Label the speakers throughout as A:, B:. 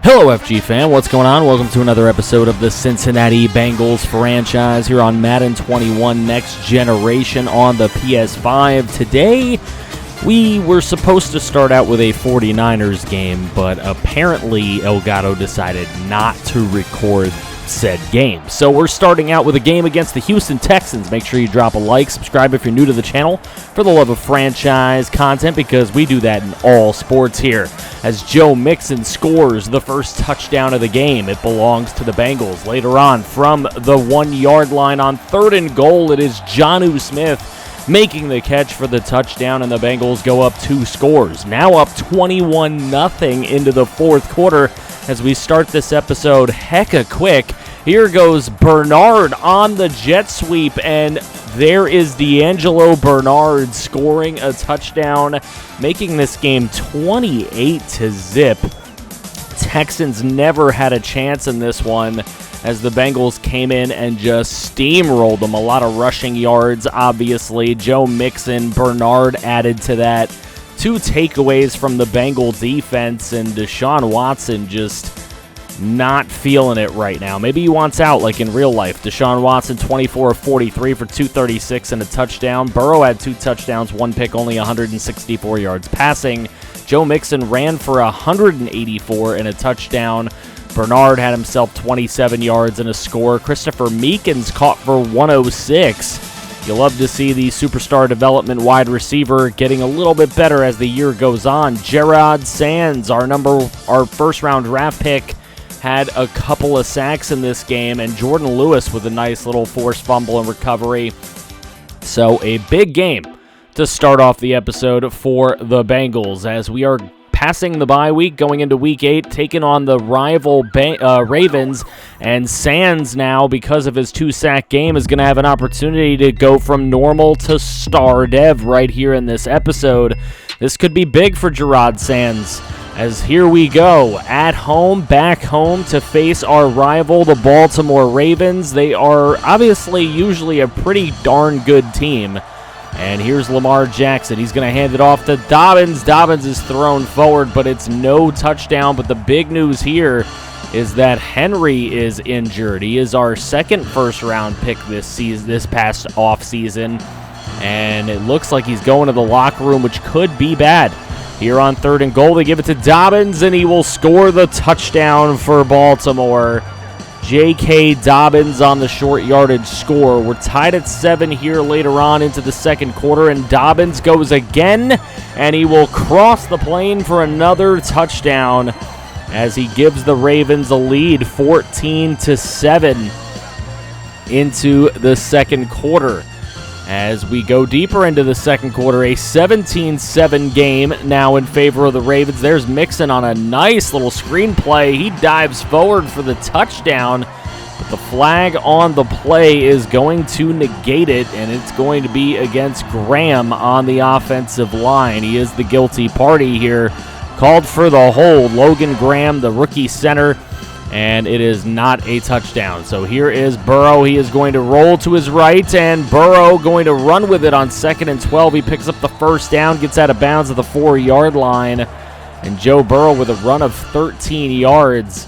A: Hello, FG fan. What's going on? Welcome to another episode of the Cincinnati Bengals franchise here on Madden 21 Next Generation on the PS5. Today, we were supposed to start out with a 49ers game, but apparently Elgato decided not to record said game. So we're starting out with a game against the Houston Texans. Make sure you drop a like, subscribe if you're new to the channel for the love of franchise content, because we do that in all sports here. As Joe Mixon scores the first touchdown of the game, it belongs to the Bengals. Later on, from the 1-yard line on 3rd and goal, it is Jonnu Smith making the catch for the touchdown, and the Bengals go up 2 scores. Now up 21-0 into the fourth quarter as we start this episode hecka quick. Here goes Bernard on the jet sweep, and there is D'Angelo Bernard scoring a touchdown, making this game 28-0. Texans never had a chance in this one as the Bengals came in and just steamrolled them. A lot of rushing yards, obviously. Joe Mixon, Bernard added to that. 2 takeaways from the Bengal defense, and Deshaun Watson just not feeling it right now. Maybe he wants out like in real life. Deshaun Watson, 24 of 43 for 236 and a touchdown. Burrow had 2 touchdowns, 1 pick, only 164 yards passing. Joe Mixon ran for 184 and a touchdown. Bernard had himself 27 yards and a score. Christopher Meekins caught for 106. You'll love to see the superstar development wide receiver getting a little bit better as the year goes on. Gerard Sands, our first-round draft pick, had a couple of sacks in this game, and Jordan Lewis with a nice little forced fumble and recovery. So a big game to start off the episode for the Bengals as we are passing the bye week, going into Week 8, taking on the rival Ravens, and Sands now, because of his 2-sack game, is going to have an opportunity to go from normal to star dev right here in this episode. This could be big for Gerard Sands, as here we go, at home, back home, to face our rival, the Baltimore Ravens. They are obviously usually a pretty darn good team. And here's Lamar Jackson. He's going to hand it off to Dobbins. Dobbins is thrown forward, but it's no touchdown. But the big news here is that Henry is injured. He is our second first-round pick this past offseason. And it looks like he's going to the locker room, which could be bad. Here on 3rd and goal, they give it to Dobbins, and he will score the touchdown for Baltimore. J.K. Dobbins on the short yardage score. We're tied at 7 here later on into the second quarter, and Dobbins goes again, and he will cross the plane for another touchdown as he gives the Ravens a lead 14-7 into the second quarter. As we go deeper into the second quarter, a 17-7 game now in favor of the Ravens. There's Mixon on a nice little screenplay. He dives forward for the touchdown, but the flag on the play is going to negate it, and it's going to be against Graham on the offensive line. He is the guilty party here. Called for the hold. Logan Graham, the rookie center, and it is not a touchdown. So here is Burrow. He is going to roll to his right, and Burrow going to run with it on 2nd and 12. He picks up the first down, gets out of bounds at the 4-yard line, and Joe Burrow with a run of 13 yards,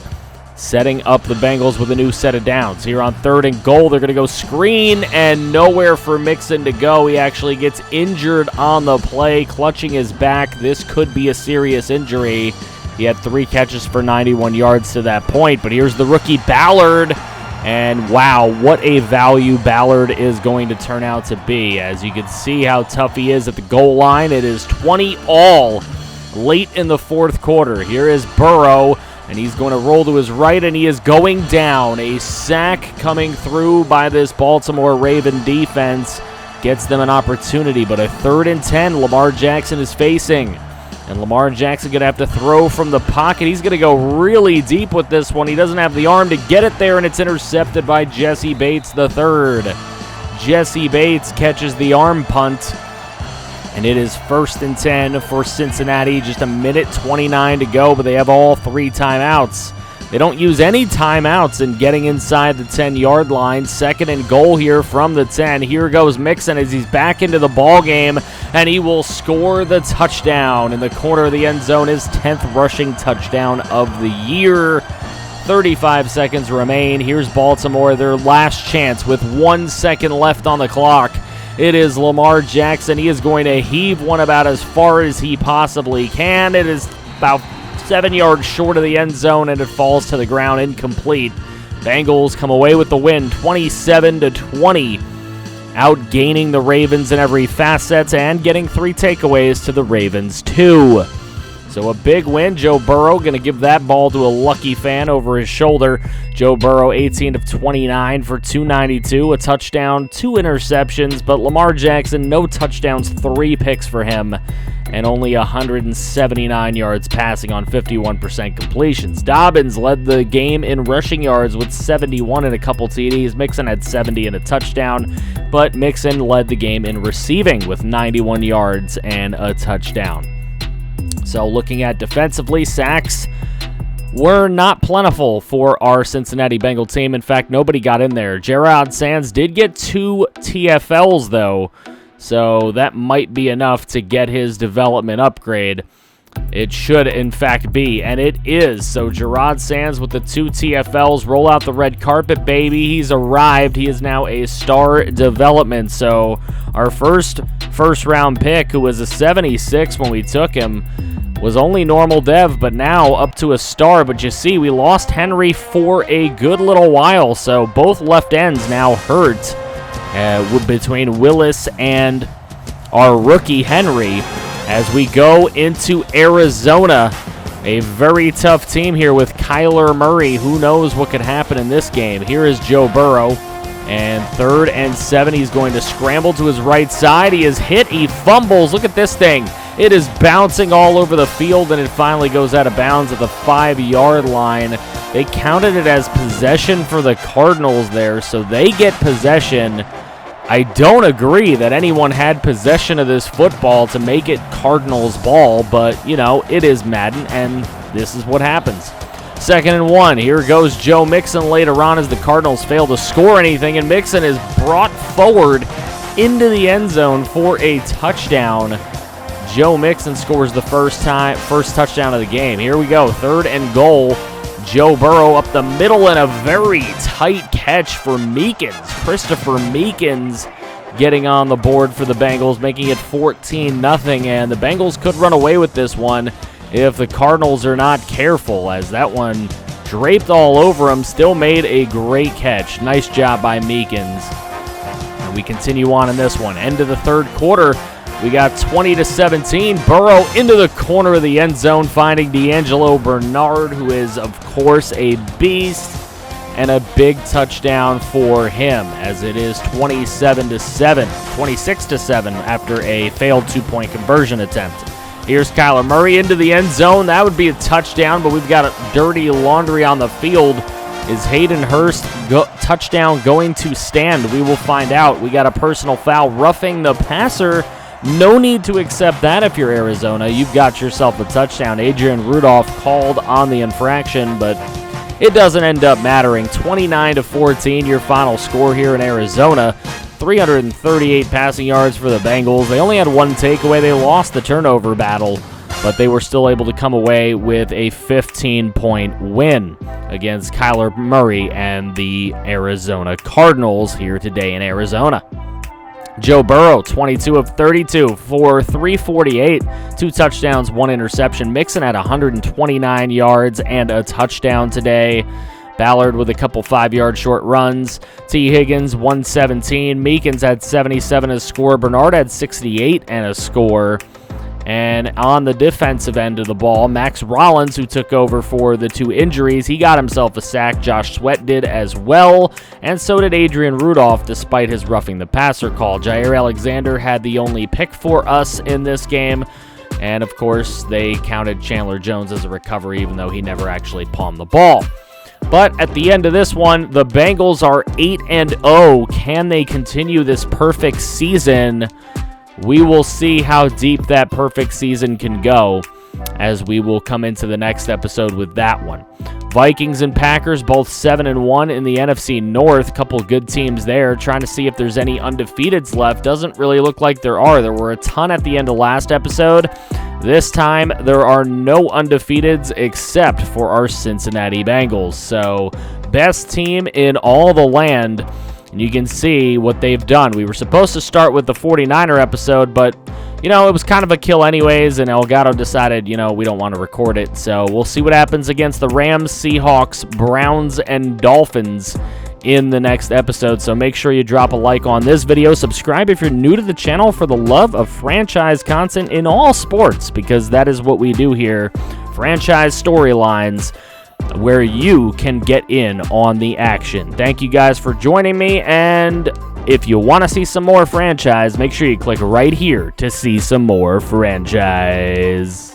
A: setting up the Bengals with a new set of downs. Here on 3rd and goal, they're going to go screen, and nowhere for Mixon to go. He actually gets injured on the play, clutching his back. This could be a serious injury. He had 3 catches for 91 yards to that point, but here's the rookie Ballard, and wow, what a value Ballard is going to turn out to be. As you can see how tough he is at the goal line. It is 20-all late in the fourth quarter. Here is Burrow, and he's going to roll to his right, and he is going down. A sack coming through by this Baltimore Raven defense gets them an opportunity, but a 3rd and 10 Lamar Jackson is facing. And Lamar Jackson going to have to throw from the pocket. He's going to go really deep with this one. He doesn't have the arm to get it there, and it's intercepted by Jesse Bates III. Jesse Bates catches the arm punt, and it is 1st and 10 for Cincinnati. Just a minute 29 to go, but they have all 3 timeouts. They don't use any timeouts in getting inside the 10-yard line. 2nd and goal here from the 10. Here goes Mixon as he's back into the ball game, and he will score the touchdown in the corner of the end zone, his 10th rushing touchdown of the year. 35 seconds remain. Here's Baltimore, their last chance with 1 second left on the clock. It is Lamar Jackson. He is going to heave one about as far as he possibly can. It is about 7 yards short of the end zone, and it falls to the ground incomplete. Bengals come away with the win, 27-20, outgaining the Ravens in every facet and getting 3 takeaways to the Ravens 2. So a big win. Joe Burrow going to give that ball to a lucky fan over his shoulder. Joe Burrow 18 of 29 for 292, a touchdown, 2 interceptions, but Lamar Jackson, no touchdowns, 3 picks for him, and only 179 yards passing on 51% completions. Dobbins led the game in rushing yards with 71 and a couple TDs. Mixon had 70 and a touchdown, but Mixon led the game in receiving with 91 yards and a touchdown. So looking at defensively, sacks were not plentiful for our Cincinnati Bengal team. In fact, nobody got in there. Gerard Sands did get 2 TFLs, though, so that might be enough to get his development upgrade. It should, in fact, be, and it is. So Gerard Sands with the 2 TFLs, roll out the red carpet, baby. He's arrived. He is now a star development. So our first-round pick, who was a 76 when we took him, was only normal dev, but now up to a star. But you see, we lost Henry for a good little while, so both left ends now hurt between Willis and our rookie Henry as we go into Arizona. A very tough team here with Kyler Murray. Who knows what could happen in this game? Here is Joe Burrow, and 3rd and 7. He's going to scramble to his right side. He is hit. He fumbles. Look at this thing. It is bouncing all over the field, and it finally goes out of bounds at the 5-yard line. They counted it as possession for the Cardinals there, so they get possession. I don't agree that anyone had possession of this football to make it Cardinals ball, but, you know, it is Madden, and this is what happens. 2nd and 1. Here goes Joe Mixon later on as the Cardinals fail to score anything, and Mixon is brought forward into the end zone for a touchdown. Joe Mixon scores the first touchdown of the game. Here we go, 3rd and goal. Joe Burrow up the middle and a very tight catch for Meekins. Christopher Meekins getting on the board for the Bengals, making it 14-0, and the Bengals could run away with this one if the Cardinals are not careful, as that one draped all over him, still made a great catch. Nice job by Meekins. And we continue on in this one. End of the 3rd quarter. We got 20-17. Burrow into the corner of the end zone, finding D'Angelo Bernard, who is, of course, a beast, and a big touchdown for him, as it is 26-7 after a failed 2-point conversion attempt. Here's Kyler Murray into the end zone. That would be a touchdown, but we've got a dirty laundry on the field. Is Hayden Hurst touchdown going to stand? We will find out. We got a personal foul roughing the passer. No need to accept that if you're Arizona. You've got yourself a touchdown. Adrian Rudolph called on the infraction, but it doesn't end up mattering. 29-14, your final score here in Arizona. 338 passing yards for the Bengals. They only had 1 takeaway. They lost the turnover battle, but they were still able to come away with a 15-point win against Kyler Murray and the Arizona Cardinals here today in Arizona. Joe Burrow, 22 of 32 for 348, 2 touchdowns, 1 interception. Mixon had 129 yards and a touchdown today. Ballard with a couple 5-yard short runs. T. Higgins, 117. Meekins had 77 as score. Bernard had 68 and a score. And on the defensive end of the ball, Max Rollins, who took over for the 2 injuries, he got himself a sack. Josh Sweat did as well, and so did Adrian Rudolph, despite his roughing the passer call. Jair Alexander had the only pick for us in this game, and of course, they counted Chandler Jones as a recovery, even though he never actually palmed the ball. But at the end of this one, the Bengals are 8-0. Can they continue this perfect season? We will see how deep that perfect season can go as we will come into the next episode with that one. Vikings and Packers, both 7-1 in the NFC North. Couple good teams there. Trying to see if there's any undefeateds left. Doesn't really look like there are. There were a ton at the end of last episode. This time, there are no undefeateds except for our Cincinnati Bengals. So, best team in all the land. And you can see what they've done. We were supposed to start with the 49er episode, but, you know, it was kind of a kill anyways, and Elgato decided, you know, we don't want to record it. So we'll see what happens against the Rams, Seahawks, Browns, and Dolphins in the next episode. So make sure you drop a like on this video. Subscribe if you're new to the channel for the love of franchise content in all sports, because that is what we do here. Franchise storylines where you can get in on the action. Thank you guys for joining me, and if you want to see some more franchise, make sure you click right here to see some more franchise.